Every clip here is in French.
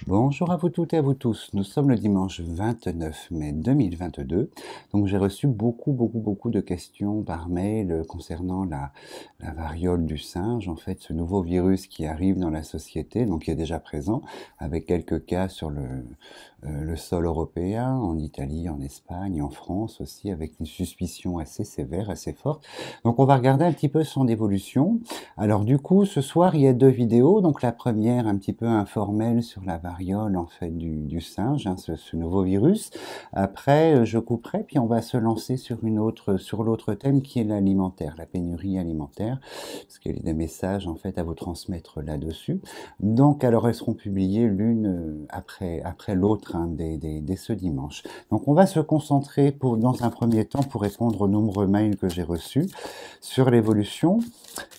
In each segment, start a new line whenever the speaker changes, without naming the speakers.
Bonjour à vous toutes et à vous tous. Nous sommes le dimanche 29 mai 2022. Donc j'ai reçu beaucoup de questions par mail concernant la variole du singe, en fait, ce nouveau virus qui arrive dans la société, donc qui est déjà présent, avec quelques cas sur le sol européen, en Italie, en Espagne, en France aussi, avec une suspicion assez sévère, assez forte. Donc on va regarder un petit peu son évolution. Alors du coup, ce soir, il y a deux vidéos. Donc la première, un petit peu informelle sur la variole en fait du singe, hein, ce nouveau virus. Après, je couperai, puis on va se lancer sur sur l'autre thème qui est l'alimentaire, la pénurie alimentaire, parce qu'il y a des messages en fait à vous transmettre là-dessus. Donc, alors elles seront publiées l'une après l'autre hein, dès ce dimanche. Donc, on va se concentrer dans un premier temps pour répondre aux nombreux mails que j'ai reçus sur l'évolution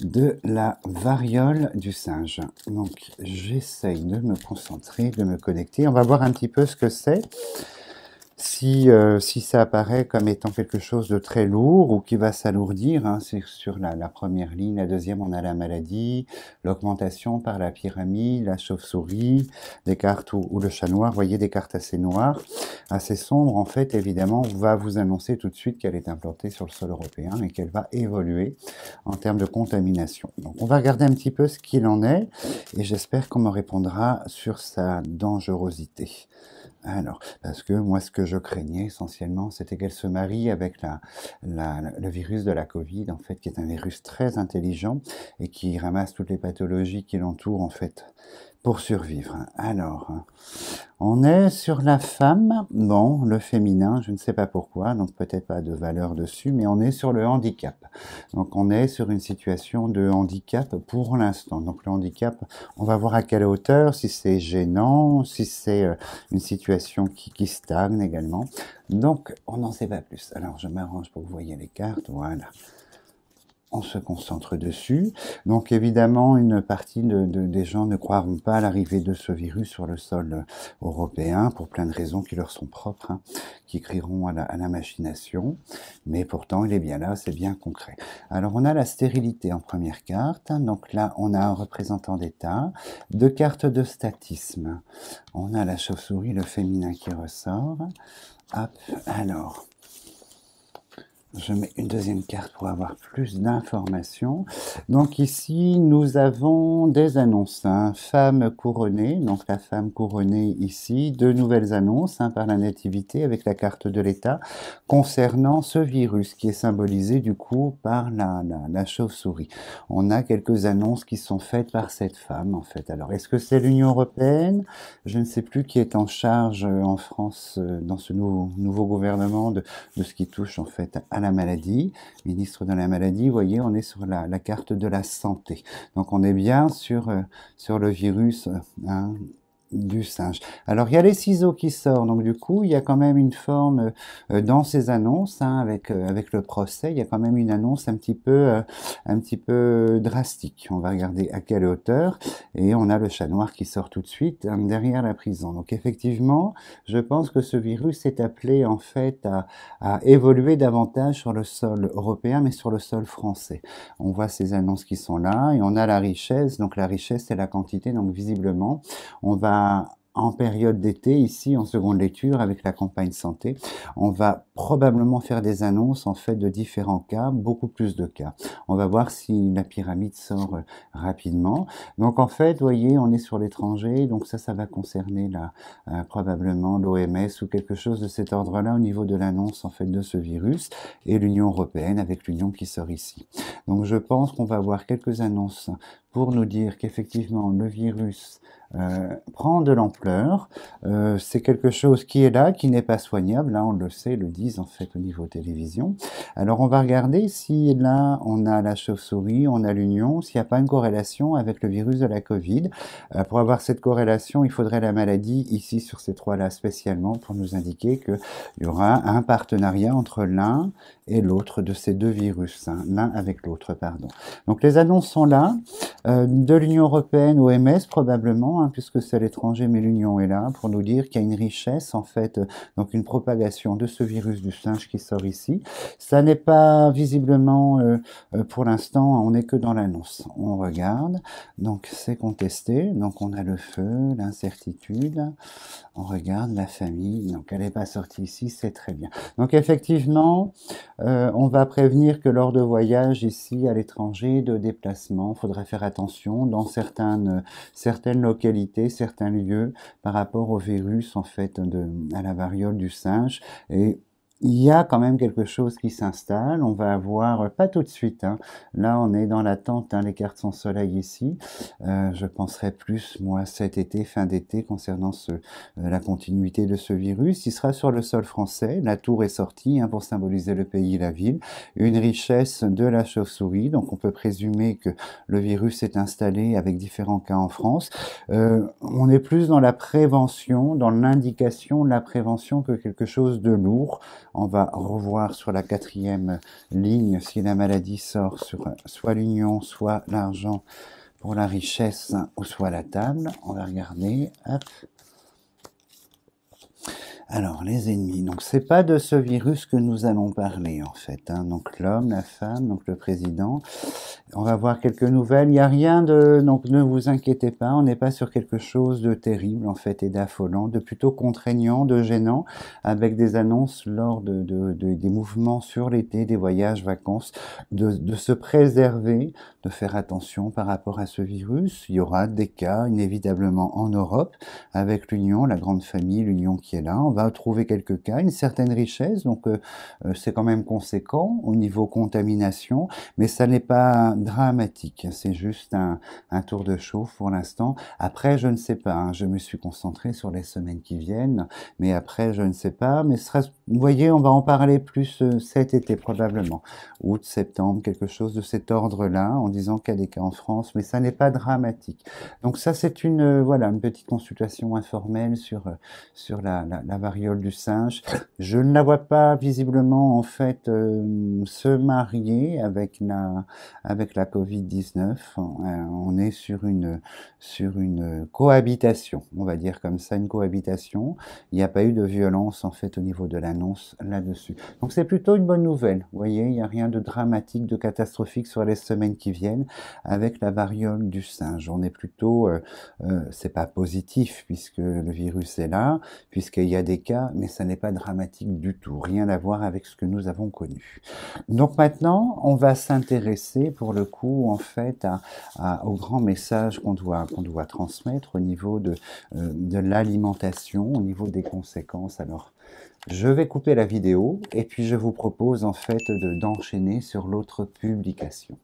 de la variole du singe. Donc j'essaye de me concentrer, de me connecter. On va voir un petit peu ce que c'est. Si ça apparaît comme étant quelque chose de très lourd ou qui va s'alourdir, hein, c'est sur la première ligne. La deuxième, on a la maladie, l'augmentation par la pyramide, la chauve-souris, des cartes ou le chat noir. Vous voyez, des cartes assez noires, assez sombres. En fait, évidemment, on va vous annoncer tout de suite qu'elle est implantée sur le sol européen et qu'elle va évoluer en termes de contamination. Donc, on va regarder un petit peu ce qu'il en est et j'espère qu'on me répondra sur sa dangerosité. Alors, parce que moi, ce que je craignais essentiellement, c'était qu'elle se marie avec le virus de la Covid, en fait, qui est un virus très intelligent et qui ramasse toutes les pathologies qui l'entourent, en fait, pour survivre. Alors, on est sur la femme, bon, le féminin, je ne sais pas pourquoi, donc peut-être pas de valeur dessus, mais on est sur le handicap. Donc on est sur une situation de handicap pour l'instant. Donc le handicap, on va voir à quelle hauteur, si c'est gênant, si c'est une situation qui stagne également. Donc on n'en sait pas plus. Alors je m'arrange pour que vous voyez les cartes, voilà. On se concentre dessus. Donc évidemment, une partie des gens ne croiront pas à l'arrivée de ce virus sur le sol européen, pour plein de raisons qui leur sont propres, hein, qui crieront à la machination. Mais pourtant, il est bien là, c'est bien concret. Alors on a la stérilité en première carte. Donc là, on a un représentant d'État. Deux cartes de statisme. On a la chauve-souris, le féminin qui ressort. Hop, alors... Je mets une deuxième carte pour avoir plus d'informations. Donc ici, nous avons des annonces. Hein. Femme couronnée, donc la femme couronnée ici. Deux nouvelles annonces hein, par la nativité avec la carte de l'État concernant ce virus qui est symbolisé du coup par la chauve-souris. On a quelques annonces qui sont faites par cette femme en fait. Alors est-ce que c'est l'Union européenne? Je ne sais plus qui est en charge en France dans ce nouveau gouvernement de ce qui touche en fait à la maladie, ministre de la maladie, vous voyez, on est sur la carte de la santé. Donc on est bien sur le virus hein, du singe. Alors il y a les ciseaux qui sortent, donc du coup il y a quand même une forme dans ces annonces, hein, avec le procès, il y a quand même une annonce un petit peu drastique. On va regarder à quelle hauteur, et on a le chat noir qui sort tout de suite hein, derrière la prison. Donc effectivement, je pense que ce virus est appelé en fait à évoluer davantage sur le sol européen, mais sur le sol français. On voit ces annonces qui sont là, et on a la richesse, donc la richesse c'est la quantité, donc visiblement, on va en période d'été, ici, en seconde lecture, avec la campagne santé, on va probablement faire des annonces, en fait, de différents cas, beaucoup plus de cas. On va voir si la pyramide sort rapidement. Donc, en fait, vous voyez, on est sur l'étranger, donc ça va concerner probablement l'OMS ou quelque chose de cet ordre-là au niveau de l'annonce, en fait, de ce virus, et l'Union européenne avec l'Union qui sort ici. Donc, je pense qu'on va avoir quelques annonces pour nous dire qu'effectivement, le virus prend de l'ampleur. C'est quelque chose qui est là, qui n'est pas soignable. Là, on le sait, le disent en fait au niveau télévision. Alors, on va regarder si là, on a la chauve-souris, on a l'union, s'il n'y a pas une corrélation avec le virus de la Covid. Pour avoir cette corrélation, il faudrait la maladie ici sur ces trois-là spécialement pour nous indiquer qu'il y aura un partenariat entre l'un et l'autre de ces deux virus, hein, l'un avec l'autre, pardon. Donc les annonces sont là. de l'Union européenne, OMS probablement, hein, puisque c'est à l'étranger, mais l'Union est là pour nous dire qu'il y a une richesse, en fait, donc une propagation de ce virus du singe qui sort ici. Ça n'est pas visiblement, pour l'instant, on n'est que dans l'annonce. On regarde, donc c'est contesté, donc on a le feu, l'incertitude, on regarde la famille, donc elle n'est pas sortie ici, c'est très bien. Donc effectivement, on va prévenir que lors de voyages ici à l'étranger, de déplacements, il faudrait faire attention dans certaines localités, certains lieux par rapport au virus en fait à la variole du singe. Et il y a quand même quelque chose qui s'installe. On va avoir, pas tout de suite, hein. Là on est dans l'attente, hein, les cartes sans soleil ici. Je penserai plus, moi, cet été, fin d'été, concernant la continuité de ce virus. Il sera sur le sol français. La tour est sortie, hein, pour symboliser le pays et la ville. Une richesse de la chauve-souris. Donc on peut présumer que le virus est installé avec différents cas en France. On est plus dans la prévention, dans l'indication de la prévention que quelque chose de lourd. On va revoir sur la 4e ligne si la maladie sort sur soit l'union, soit l'argent pour la richesse, ou soit la table. On va regarder. Hop. Alors, les ennemis. Donc, c'est pas de ce virus que nous allons parler, en fait, hein. Donc, l'homme, la femme, donc le président. On va voir quelques nouvelles. Il n'y a rien de... Donc, ne vous inquiétez pas. On n'est pas sur quelque chose de terrible, en fait, et d'affolant, de plutôt contraignant, de gênant, avec des annonces lors des mouvements sur l'été, des voyages, vacances, de se préserver, de faire attention par rapport à ce virus. Il y aura des cas, inévitablement, en Europe, avec l'Union, la grande famille, l'Union qui est là. On va trouver quelques cas, une certaine richesse, donc c'est quand même conséquent au niveau contamination, mais ça n'est pas dramatique, c'est juste un tour de chauffe pour l'instant. Après, je ne sais pas, hein, je me suis concentré sur les semaines qui viennent, mais après, je ne sais pas, mais vous voyez, on va en parler plus cet été probablement, août, septembre, quelque chose de cet ordre-là, en disant qu'il y a des cas en France, mais ça n'est pas dramatique. Donc ça, c'est voilà, une petite consultation informelle sur la variole du singe. Je ne la vois pas visiblement en fait se marier avec la Covid-19. On est sur une cohabitation, on va dire comme ça, une cohabitation. Il n'y a pas eu de violence en fait au niveau de l'annonce là-dessus. Donc c'est plutôt une bonne nouvelle. Vous voyez, il n'y a rien de dramatique, de catastrophique sur les semaines qui viennent avec la variole du singe. On est plutôt, c'est pas positif puisque le virus est là, puisqu'il y a des cas, mais ça n'est pas dramatique du tout, rien à voir avec ce que nous avons connu. Donc maintenant, on va s'intéresser pour le coup, en fait, au grand message qu'on doit transmettre au niveau de l'alimentation, au niveau des conséquences. Alors, je vais couper la vidéo et puis je vous propose en fait d'enchaîner sur l'autre publication.